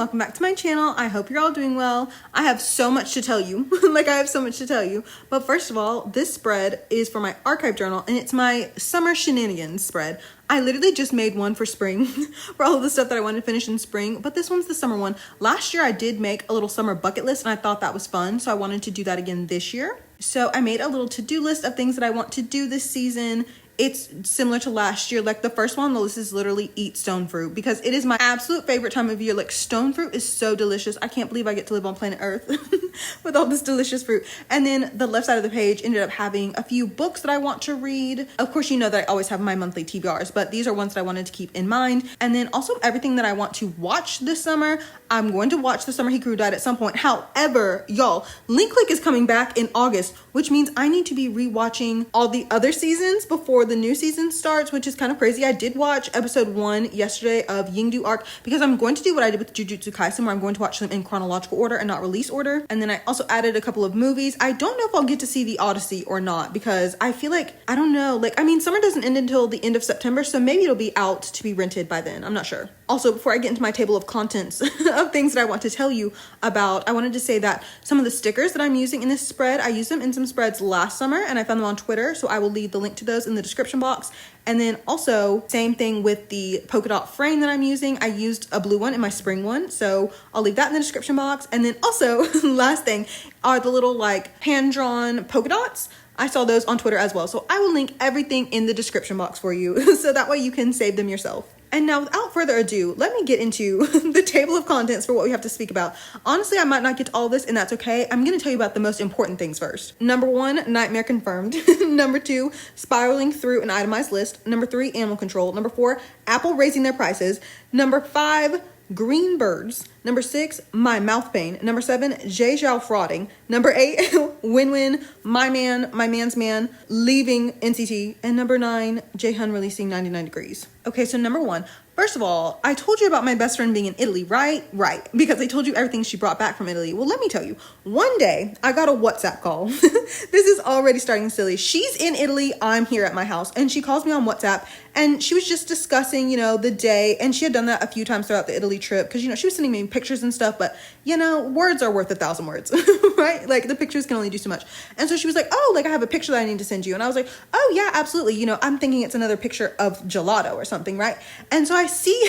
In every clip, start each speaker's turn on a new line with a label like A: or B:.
A: welcome back to my channel. I hope you're all doing well. I have so much to tell you. But first of all, this spread is for my archive journal and it's my summer shenanigans spread. I literally just made one for spring for all of the stuff that I wanted to finish in spring, but this one's the summer one. Last year I did make a little summer bucket list and I thought that was fun, so I wanted to do that again this year. So I made a little to-do list of things that I want to do this season. It's similar to last year. Like the first one on the list is literally eat stone fruit because it is my absolute favorite time of year. Like stone fruit is so delicious. I can't believe I get to live on planet Earth with all this delicious fruit. And then the left side of the page ended up having a few books that I want to read. Of course, you know that I always have my monthly TBRs, but these are ones that I wanted to keep in mind. And then also everything that I want to watch this summer. I'm going to watch The Summer He Grew Died at some point. However, y'all, Link Click is coming back in August, which means I need to be rewatching all the other seasons before the new season starts, which is kind of crazy. I did watch episode 1 yesterday of Yingdu arc because I'm going to do what I did with Jujutsu Kaisen, where I'm going to watch them in chronological order and not release order. And then I also added a couple of movies. I don't know if I'll get to see The Odyssey or not because I feel like, I don't know, like, I mean, summer doesn't end until the end of September, so maybe it'll be out to be rented by then. I'm not sure. Also, before I get into my table of contents of things that I want to tell you about, I wanted to say that some of the stickers that I'm using in this spread, I used them in some spreads last summer and I found them on Twitter, so I will leave the link to those in the description box. And then also, same thing with the polka dot frame that I'm using. I used a blue one in my spring one, so I'll leave that in the description box. And then also, last thing, are the little like hand-drawn polka dots. I saw those on Twitter as well, so I will link everything in the description box for you, so that way you can save them yourself. And now, without further ado, let me get into the table of contents for what we have to speak about. Honestly, I might not get to all this, and that's okay. I'm going to tell you about the most important things first. Number 1, nightmare confirmed. Number 2, spiraling through an itemized list. Number 3, animal control. Number 4, Apple raising their prices. Number 5, green birds. Number 6, my mouth pain. Number 7, Jay Zhao frauding. Number 8, win-win, my man's man, leaving NCT. And number 9, Jaehyun releasing 99 Degrees. Okay, so number 1, first of all, I told you about my best friend being in Italy, right? Right, because I told you everything she brought back from Italy. Well, let me tell you, one day I got a WhatsApp call. This is already starting silly. She's in Italy, I'm here at my house, and she calls me on WhatsApp, and she was just discussing, you know, the day, and she had done that a few times throughout the Italy trip, because, you know, she was sending me pictures and stuff, but, you know, words are worth 1,000 words, right? Like, the pictures can only do so much. And so she was like, oh, like, I have a picture that I need to send you. And I was like, oh, yeah, absolutely. You know, I'm thinking it's another picture of gelato or something, right? And so I see,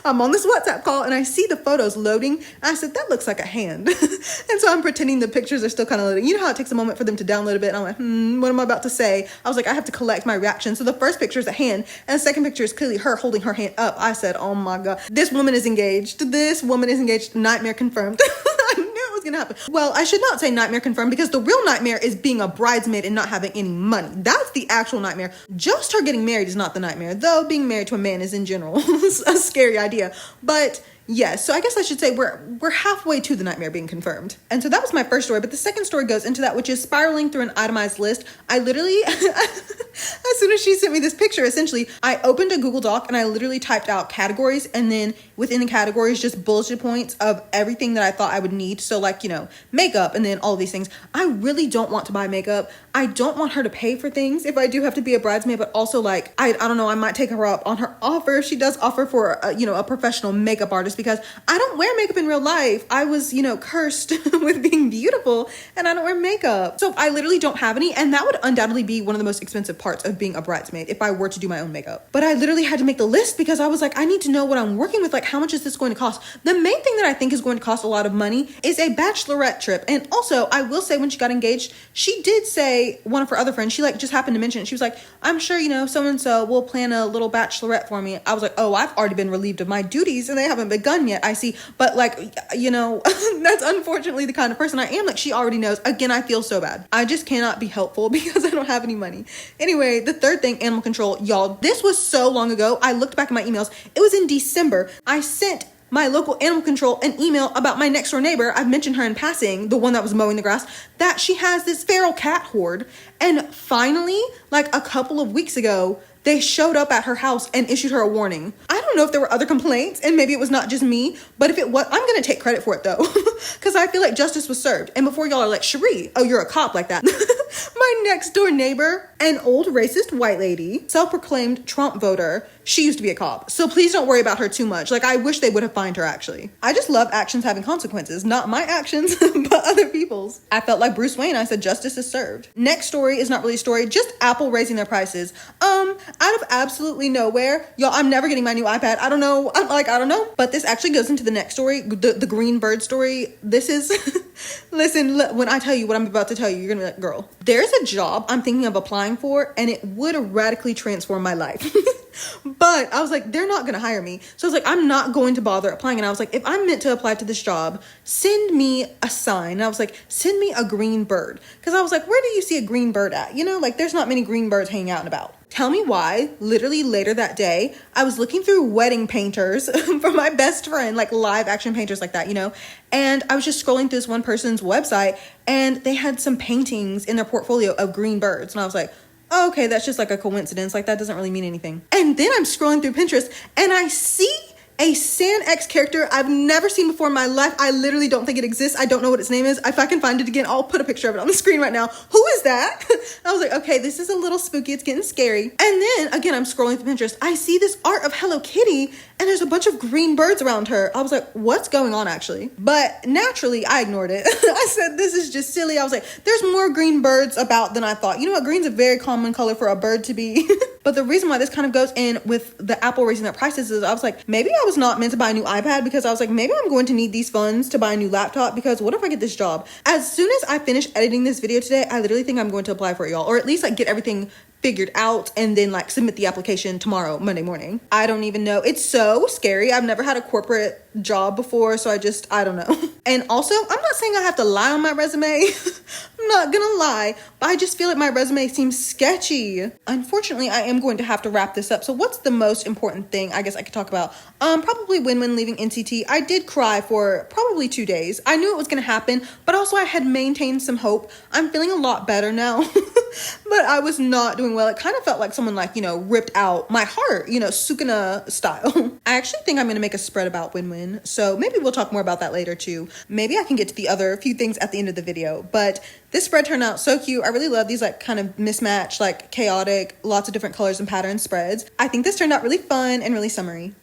A: I'm on this WhatsApp call, and I see the photos loading, and I said, that looks like a hand. And so I'm pretending the pictures are still kind of loading. You know how it takes a moment for them to download a bit, and I'm like, what am I about to say? I was like, I have to collect my reaction. So the first picture is a hand, and the second picture is clearly her holding her hand up. I said, oh my God, this woman is engaged. This woman is engaged. Nightmare confirmed. I knew it was gonna happen. Well, I should not say nightmare confirmed because the real nightmare is being a bridesmaid and not having any money. That's the actual nightmare. Just her getting married is not the nightmare, though being married to a man is in general a scary idea. But yes, so I guess I should say we're halfway to the nightmare being confirmed. And so that was my first story, but the second story goes into that, which is spiraling through an itemized list. I literally, as soon as she sent me this picture, essentially, I opened a Google Doc and I literally typed out categories, and then within the categories, just bullet points of everything that I thought I would need. So like, you know, makeup and then all of these things. I really don't want to buy makeup. I don't want her to pay for things if I do have to be a bridesmaid, but also like, I don't know, I might take her up on her offer. She does offer for, a professional makeup artist because I don't wear makeup in real life. I was, you know, cursed with being beautiful and I don't wear makeup. So I literally don't have any, and that would undoubtedly be one of the most expensive parts of being a bridesmaid if I were to do my own makeup. But I literally had to make the list because I was like, I need to know what I'm working with. Like, how much is this going to cost? The main thing that I think is going to cost a lot of money is a bachelorette trip. And also, I will say when she got engaged, she did say, one of her other friends, she like just happened to mention it. She was like, I'm sure, you know, so-and-so will plan a little bachelorette for me. I was like, oh, I've already been relieved of my duties and they haven't begun yet. I see. But like, you know, that's unfortunately the kind of person I am. Like, she already knows. Again, I feel so bad. I just cannot be helpful because I don't have any money. Anyway, the third thing, animal control. Y'all, this was so long ago. I looked back at my emails. It was in December. I sent my local animal control an email about my next door neighbor. I've mentioned her in passing, the one that was mowing the grass, that she has this feral cat horde. And finally, like a couple of weeks ago, they showed up at her house and issued her a warning. I don't know if there were other complaints and maybe it was not just me, but if it was, I'm going to take credit for it though, because I feel like justice was served. And before y'all are like, Sheree, oh, you're a cop like that. My next door neighbor, an old racist white lady, self-proclaimed Trump voter. She used to be a cop, so please don't worry about her too much. Like, I wish they would have fined her, actually. I just love actions having consequences. Not my actions, but other people's. I felt like Bruce Wayne. I said justice is served. Next story is not really a story, just Apple raising their prices. Out of absolutely nowhere. Y'all, I'm never getting my new iPad. I don't know. I don't know. But this actually goes into the next story, the green bird story. This is, listen, when I tell you what I'm about to tell you, you're gonna be like, girl, there's a job I'm thinking of applying for, and it would radically transform my life. But I was like, they're not gonna hire me. So I was like, I'm not going to bother applying. And I was like, if I'm meant to apply to this job, send me a sign. And I was like, send me a green bird. Because I was like, where do you see a green bird at? You know, like there's not many green birds hanging out and about. Tell me why, literally later that day, I was looking through wedding painters for my best friend, like live action painters like that, you know? And I was just scrolling through this one person's website, and they had some paintings in their portfolio of green birds. And I was like, oh, okay, that's just like a coincidence. Like that doesn't really mean anything. And then I'm scrolling through Pinterest and I see a San X character I've never seen before in my life. I literally don't think it exists. I don't know what its name is. If I can find it again, I'll put a picture of it on the screen right now. Who is that? I was like, okay, this is a little spooky. It's getting scary. And then again, I'm scrolling through Pinterest. I see this art of Hello Kitty and there's a bunch of green birds around her. I was like, what's going on actually? But naturally I ignored it. I said, this is just silly. I was like, there's more green birds about than I thought. You know what? Green's a very common color for a bird to be. But the reason why this kind of goes in with the Apple raising their prices is I was like, maybe I was not meant to buy a new iPad, because I was like, maybe I'm going to need these funds to buy a new laptop, because what if I get this job? As soon as I finish editing this video today, I literally think I'm going to apply for it, y'all, or at least like get everything figured out and then like submit the application tomorrow, Monday morning. I don't even know. It's so scary. I've never had a corporate job before, so I don't know. And also, I'm not saying I have to lie on my resume. I'm not gonna lie, but I just feel like my resume seems sketchy. Unfortunately, I am going to have to wrap this up. So what's the most important thing I guess I could talk about? Probably when leaving NCT. I did cry for probably 2 days. I knew it was gonna happen, but also I had maintained some hope. I'm feeling a lot better now, but I was not doing well. It kind of felt like someone like, you know, ripped out my heart, you know, Sukuna style. I actually think I'm gonna make a spread about win-win. So maybe we'll talk more about that later too. Maybe I can get to the other few things at the end of the video, but this spread turned out so cute. I really love these like kind of mismatched, like chaotic, lots of different colors and patterns spreads. I think this turned out really fun and really summery.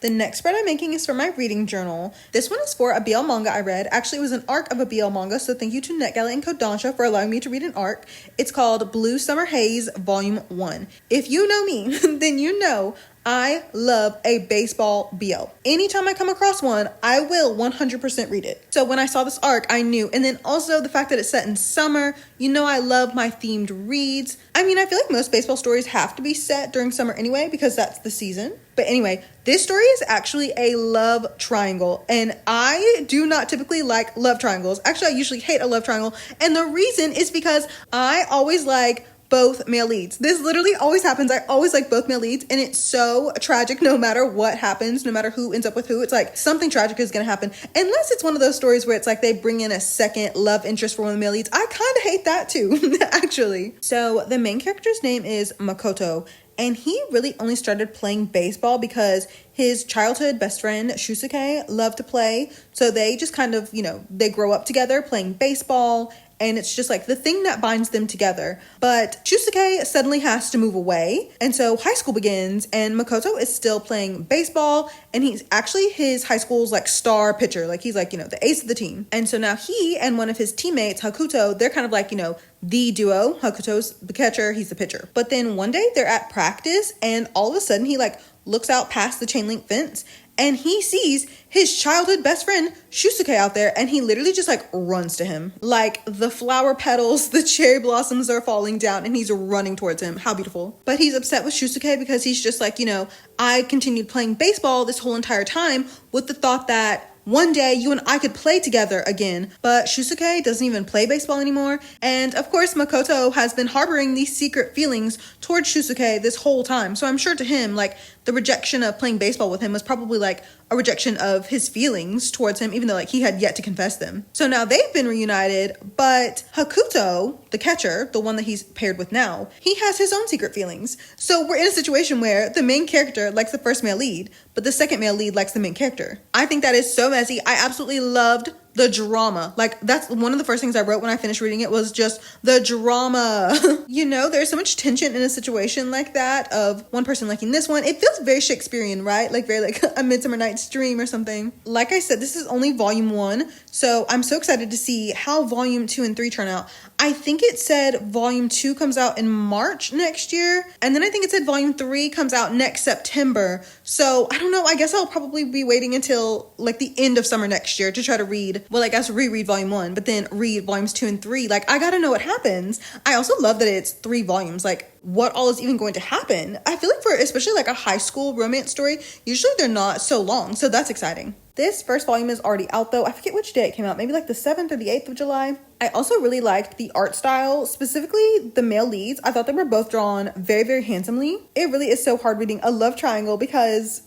A: The next spread I'm making is for my reading journal. This one is for a BL manga I read. Actually, it was an arc of a BL manga, so thank you to NetGalley and Kodansha for allowing me to read an arc. It's called Blue Summer Haze Volume 1. If you know me, then you know I love a baseball BL. Anytime I come across one, I will 100% read it. So when I saw this arc, I knew. And then also the fact that it's set in summer, you know I love my themed reads. I mean, I feel like most baseball stories have to be set during summer anyway, because that's the season. But anyway, this story is actually a love triangle, and I do not typically like love triangles. Actually, I usually hate a love triangle, and the reason is because I always like both male leads. This literally always happens. I always like both male leads, and it's so tragic no matter what happens, no matter who ends up with who. It's like something tragic is gonna happen, unless it's one of those stories where it's like they bring in a second love interest for one of the male leads. I kind of hate that too, actually. So the main character's name is Makoto, and he really only started playing baseball because his childhood best friend, Shusuke, loved to play. So they just kind of, you know, they grow up together playing baseball, and it's just like the thing that binds them together. But Shusuke suddenly has to move away, and so high school begins, and Makoto is still playing baseball, and he's actually his high school's like star pitcher. Like he's like, you know, the ace of the team. And so now he and one of his teammates, Hakuto, they're kind of like, you know, the duo. Hakuto's the catcher, he's the pitcher. But then one day they're at practice, and all of a sudden he like looks out past the chain link fence, and he sees his childhood best friend Shusuke out there, and he literally just like runs to him. Like the flower petals, the cherry blossoms are falling down, and he's running towards him. How beautiful. But he's upset with Shusuke because he's just like, you know, I continued playing baseball this whole entire time with the thought that one day you and I could play together again. But Shusuke doesn't even play baseball anymore. And of course, Makoto has been harboring these secret feelings towards Shusuke this whole time. So I'm sure to him, like, the rejection of playing baseball with him was probably like a rejection of his feelings towards him, even though like he had yet to confess them. So now they've been reunited, but Hakuto, the catcher, the one that he's paired with now, he has his own secret feelings. So we're in a situation where the main character likes the first male lead, but the second male lead likes the main character. I think that is so messy. I absolutely loved the drama. Like, that's one of the first things I wrote when I finished reading it, was just the drama. You know, there's so much tension in a situation like that of one person liking this one. It feels very Shakespearean, right? Like very like A Midsummer Night's Dream or something. Like I said, this is only volume 1, so I'm so excited to see how volume 2 and 3 turn out. I think it said volume 2 comes out in March next year, and then I think it said volume 3 comes out next September. So I don't know, I guess I'll probably be waiting until like the end of summer next year to try to read, well, I guess reread volume 1, but then read volumes 2 and 3. Like, I gotta know what happens. I also love that it's 3 volumes. Like, what all is even going to happen? I feel like for especially like a high school romance story, usually they're not so long, so that's exciting. This first volume is already out though. I forget which day it came out, maybe like the 7th or the 8th of July. I also really liked the art style, specifically the male leads. I thought they were both drawn very, very handsomely. It really is so hard reading a love triangle because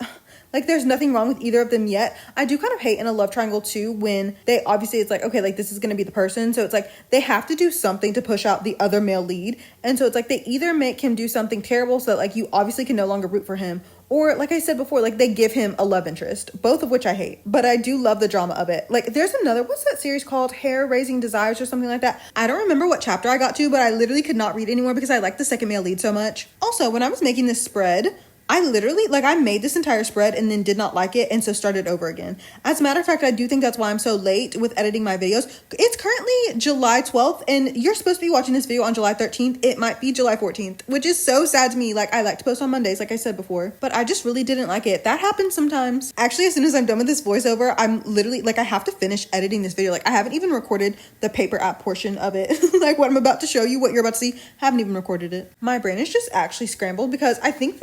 A: like, there's nothing wrong with either of them yet. I do kind of hate in a love triangle too when they obviously, it's like, okay, like this is going to be the person. So it's like they have to do something to push out the other male lead. And so it's like they either make him do something terrible so that like you obviously can no longer root for him, or like I said before, like they give him a love interest, both of which I hate. But I do love the drama of it. Like, there's another, what's that series called? Hair Raising Desires or something like that. I don't remember what chapter I got to, but I literally could not read anymore because I like the second male lead so much. Also, when I was making this spread, I literally, like, I made this entire spread and then did not like it, and so started over again. As a matter of fact, I do think that's why I'm so late with editing my videos. It's currently July 12th, and you're supposed to be watching this video on July 13th. It might be July 14th, which is so sad to me. Like, I like to post on Mondays, like I said before, but I just really didn't like it. That happens sometimes. Actually, as soon as I'm done with this voiceover, I'm literally, like, I have to finish editing this video. Like, I haven't even recorded the paper app portion of it. Like, what I'm about to show you, what you're about to see, haven't even recorded it. My brain is just actually scrambled because I think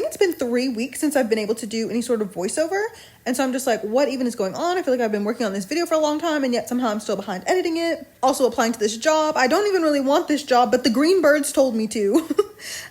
A: it's been 3 weeks since I've been able to do any sort of voiceover. And so I'm just like, what even is going on? I feel like I've been working on this video for a long time, and yet somehow I'm still behind editing it. Also applying to this job. I don't even really want this job, but the green birds told me to.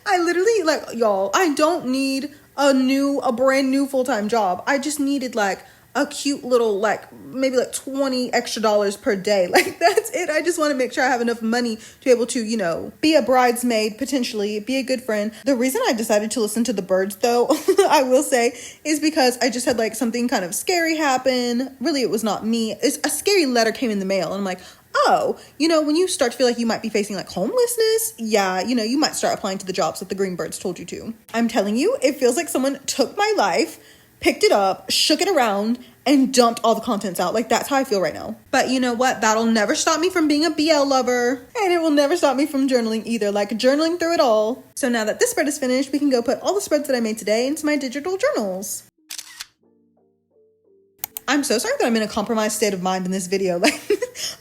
A: I literally, like, y'all, I don't need a brand new full-time job. I just needed like a cute little, like, maybe like $20 extra per day. Like, that's it. I just want to make sure I have enough money to be able to, you know, be a bridesmaid, potentially be a good friend. The reason I decided to listen to the birds though, I will say, is because I just had like something kind of scary happen. Really, it was not me. It's a scary letter came in the mail, and I'm like, oh, you know, when you start to feel like you might be facing like homelessness, yeah, you know, you might start applying to the jobs that the green birds told you to. I'm telling you, it feels like someone took my life, picked it up, shook it around, and dumped all the contents out. Like, that's how I feel right now. But you know what? That'll never stop me from being a BL lover. And it will never stop me from journaling either. Like, journaling through it all. So now that this spread is finished, we can go put all the spreads that I made today into my digital journals. I'm so sorry that I'm in a compromised state of mind in this video. Like,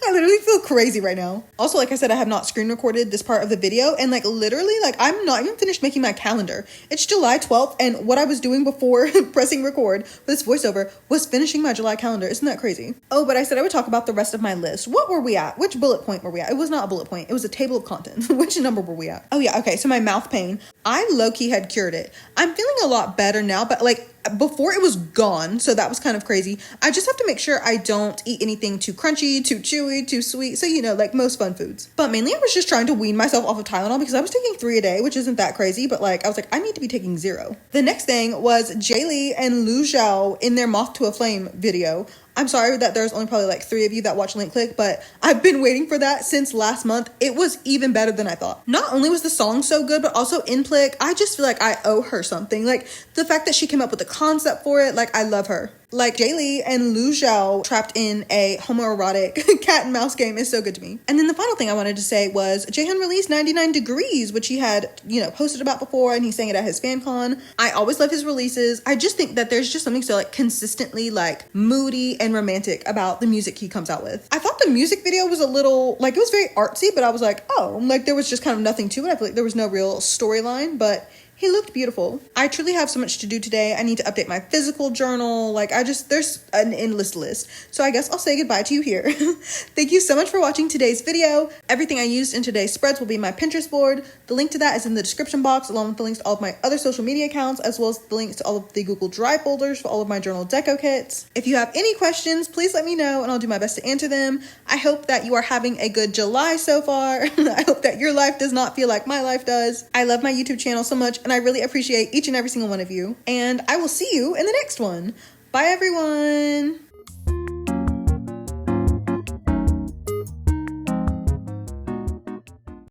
A: I literally feel crazy right now. Also, like I said, I have not screen recorded this part of the video, and like literally, like, I'm not even finished making my calendar. It's July 12th, and what I was doing before pressing record for this voiceover was finishing my July calendar. Isn't that crazy? Oh, but I said I would talk about the rest of my list. What were we at? Which bullet point were we at? It was not a bullet point. It was a table of contents. Which number were we at? Oh yeah, okay, so my mouth pain. I low-key had cured it. I'm feeling a lot better now, but like, before it was gone, so that was kind of crazy. I just have to make sure I don't eat anything too crunchy, too chewy, too sweet, so you know, like most fun foods. But mainly I was just trying to wean myself off of Tylenol because I was taking 3 a day, which isn't that crazy, but like I was like, I need to be taking 0. The next thing was Jaylee and Lu Zhao in their Moth to a Flame video. I'm sorry that there's only probably like 3 of you that watch Link Click, but I've been waiting for that since last month. It was even better than I thought. Not only was the song so good, but also in Plick, I just feel like I owe her something. Like, the fact that she came up with the concept for it, like, I love her. Like, Jaylee and Lu Zhao trapped in a homoerotic cat and mouse game is so good to me. And then the final thing I wanted to say was Jaehyun released 99 Degrees, which he had, you know, posted about before, and he sang it at his fan con. I always love his releases. I just think that there's just something so like consistently like moody and romantic about the music he comes out with. I thought the music video was a little, like, it was very artsy, but I was like, oh, like there was just kind of nothing to it. I feel like there was no real storyline, but he looked beautiful. I truly have so much to do today. I need to update my physical journal. Like, there's an endless list. So I guess I'll say goodbye to you here. Thank you so much for watching today's video. Everything I used in today's spreads will be my Pinterest board. The link to that is in the description box, along with the links to all of my other social media accounts, as well as the links to all of the Google Drive folders for all of my journal deco kits. If you have any questions, please let me know and I'll do my best to answer them. I hope that you are having a good July so far. I hope that your life does not feel like my life does. I love my YouTube channel so much, and I really appreciate each and every single one of you. And I will see you in the next one. Bye, everyone.